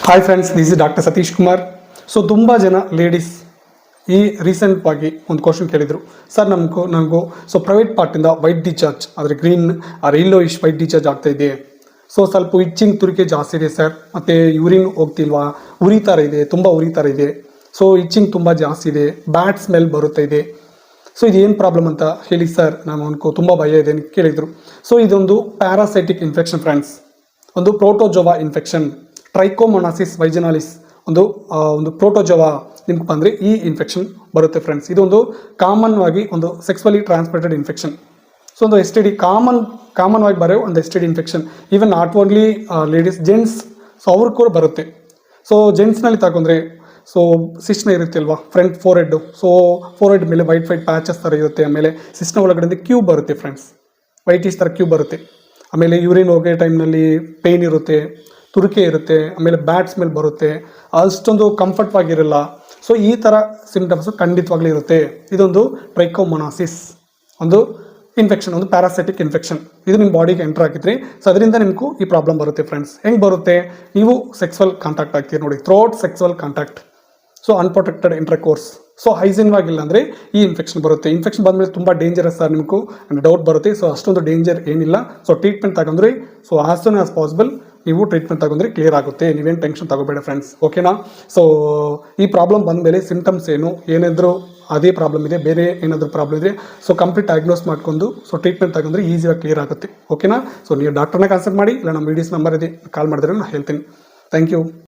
Hi friends, this is doctor Satish Kumar. So ತುಂಬ ಜನ ladies ಈ ರೀಸೆಂಟಾಗಿ ಒಂದು ಕ್ವಶನ್ ಕೇಳಿದರು, ಸರ್ ನನಗೂ ಪ್ರೈವೇಟ್ ಪಾರ್ಟಿಂದ ವೈಟ್ ಡಿಚಾರ್ಜ್ ಆದರೆ ಗ್ರೀನ್ ಆರ್ ಎಲ್ಲೋ ಇಶ್ ವೈಟ್ ಡಿಚಾರ್ಜ್ ಆಗ್ತಾ ಇದೆ. ಸೊ ಸ್ವಲ್ಪ ಇಚ್ಚಿಂಗ್ ತುರಿಕೆ ಜಾಸ್ತಿ ಇದೆ ಸರ್, ಮತ್ತು ಯೂರಿನ್ ಹೋಗ್ತಿಲ್ವಾ, ಉರಿತಾರ ಇದೆ, ತುಂಬ ಉರಿತಾರ ಇದೆ. ಸೊ ಇಚ್ಚಿಂಗ್ ತುಂಬ ಜಾಸ್ತಿ ಇದೆ, ಬ್ಯಾಡ್ ಸ್ಮೆಲ್ ಬರುತ್ತಾ ಇದೆ. ಸೊ ಇದೇನು ಪ್ರಾಬ್ಲಮ್ ಅಂತ ಹೇಳಿ ಸರ್, ನಾನು ತುಂಬ ಭಯ ಇದೆ ಅಂತ ಕೇಳಿದರು. ಸೊ ಇದೊಂದು ಪ್ಯಾರಾಸೈಟಿಕ್ ಇನ್ಫೆಕ್ಷನ್ ಫ್ರೆಂಡ್ಸ್, ಒಂದು ಪ್ರೋಟೋಜೋವಾ ಇನ್ಫೆಕ್ಷನ್, ಟ್ರೈಕೋಮೊನಾಸಿಸ್ ವೈಜನಾಲಿಸ್ ಒಂದು ಪ್ರೋಟೋಜೋವಾ ನಿಮ್ಗೆ ಬಂದರೆ ಈ ಇನ್ಫೆಕ್ಷನ್ ಬರುತ್ತೆ ಫ್ರೆಂಡ್ಸ್. ಇದೊಂದು ಕಾಮನ್ವಾಗಿ ಒಂದು ಸೆಕ್ಸುವಲಿ ಟ್ರಾನ್ಸ್ಮಿಟೆಡ್ ಇನ್ಫೆಕ್ಷನ್. ಸೊ ಒಂದು ಎಸ್ ಟಿ ಡಿ ಕಾಮನ್ ಆಗಿ ಬರೋ ಒಂದು S T D infection. Even not only ladies, gents, so ಅವ್ರಿಗೆ ಕೂಡ ಬರುತ್ತೆ. ಸೊ ಜೆಂಟ್ಸ್ನಲ್ಲಿ ತಗೊಂಡ್ರೆ ಸೊ ಸಿಸ್ಟ್ನ ಇರುತ್ತೆ ಅಲ್ವಾ, ಫ್ರಂಟ್ ಫೋರ್ ಹೆಡ್ ಮೇಲೆ ವೈಟ್ ಪ್ಯಾಚಸ್ ಥರ ಇರುತ್ತೆ. ಆಮೇಲೆ ಸಿಸ್ಟ್ನ ಒಳಗಡೆ ಕ್ಯೂಬ್ ಬರುತ್ತೆ ಫ್ರೆಂಡ್ಸ್, ವೈಟಿಶ್ ಥರ ಕ್ಯೂಬ್ ಬರುತ್ತೆ. ಆಮೇಲೆ ಯೂರಿನ್ ಹೋಗೋ ಟೈಮ್ನಲ್ಲಿ ಪೇಯ್ನ್ ಇರುತ್ತೆ, ತುರಿಕೆ ಇರುತ್ತೆ, ಆಮೇಲೆ ಬ್ಯಾಡ್ ಸ್ಮೆಲ್ ಬರುತ್ತೆ, ಅಷ್ಟೊಂದು ಕಂಫರ್ಟ್ವಾಗಿರಲ್ಲ. ಸೊ ಈ ಥರ ಸಿಂಪ್ಟಮ್ಸು ಖಂಡಿತವಾಗ್ಲೂ ಇರುತ್ತೆ. ಇದೊಂದು ಟ್ರೈಕೋಮೊನಾಸಿಸ್ ಒಂದು ಇನ್ಫೆಕ್ಷನ್, ಒಂದು ಪ್ಯಾರಾಸೈಟಿಕ್ ಇನ್ಫೆಕ್ಷನ್. ಇದು ನಿಮ್ಮ ಬಾಡಿಗೆ ಎಂಟರ್ ಆಗಿದ್ರಿ. ಸೊ ಅದರಿಂದ ನಿಮಗೂ ಈ ಪ್ರಾಬ್ಲಮ್ ಬರುತ್ತೆ ಫ್ರೆಂಡ್ಸ್. ಹೆಂಗೆ ಬರುತ್ತೆ, ನೀವು ಸೆಕ್ಸುವಲ್ ಕಾಂಟ್ಯಾಕ್ಟ್ ಆಗ್ತೀರಿ ನೋಡಿ, throat sexual contact, so unprotected intercourse, so ಹೈಜಿನ್ವಾಗಿಲ್ಲ ಅಂದರೆ ಈ ಇನ್ಫೆಕ್ಷನ್ ಬರುತ್ತೆ. ಇನ್ಫೆಕ್ಷನ್ ಬಂದಮೇಲೆ ತುಂಬ ಡೇಂಜರಸ್ ಸರ್, ನಿಮಗೂ ಡೌಟ್ ಬರುತ್ತೆ. ಸೊ ಅಷ್ಟೊಂದು ಡೇಂಜರ್ ಏನಿಲ್ಲ. ಸೊ ಟ್ರೀಟ್ಮೆಂಟ್ ತಗೊಂಡ್ರೆ so as soon as possible ನೀವು ಟ್ರೀಟ್ಮೆಂಟ್ ತಗೊಂಡ್ರೆ ಕ್ಲಿಯರ್ ಆಗುತ್ತೆ. ನೀವೇನು ಟೆನ್ಷನ್ ತಗೋಬೇಡ ಫ್ರೆಂಡ್ಸ್, ಓಕೆನಾ. ಸೊ ಈ ಪ್ರಾಬ್ಲಮ್ ಬಂದಮೇಲೆ ಸಿಂಪ್ಟಮ್ಸ್ ಏನಾದರೂ ಅದೇ ಪ್ರಾಬ್ಲಮ್ ಇದೆ, ಬೇರೆ ಏನಾದರೂ ಪ್ರಾಬ್ಲಮ್ ಇದೆ, ಸೊ ಕಂಪ್ಲೀಟ್ ಡಯಾಗ್ನೋಸ್ ಮಾಡ್ಕೊಂಡು ಸೊ ಟ್ರೀಟ್ಮೆಂಟ್ ತಗೊಂಡ್ರೆ ಈಸಿಯಾಗಿ ಕ್ಲಿಯರ್ ಆಗುತ್ತೆ, ಓಕೆನಾ. ಸೊ ನೀವು ಡಾಕ್ಟರ್ನ ಕನ್ಸಲ್ಟ್ ಮಾಡಿ, ಇಲ್ಲ ನಮ್ಮ ವಿಡಿಯೋಸ್ ನಂಬರ್ ಇದೆ, ಕಾಲ್ ಮಾಡಿದ್ರೆ ನಾನು ಹೇಳ್ತೀನಿ. Thank you.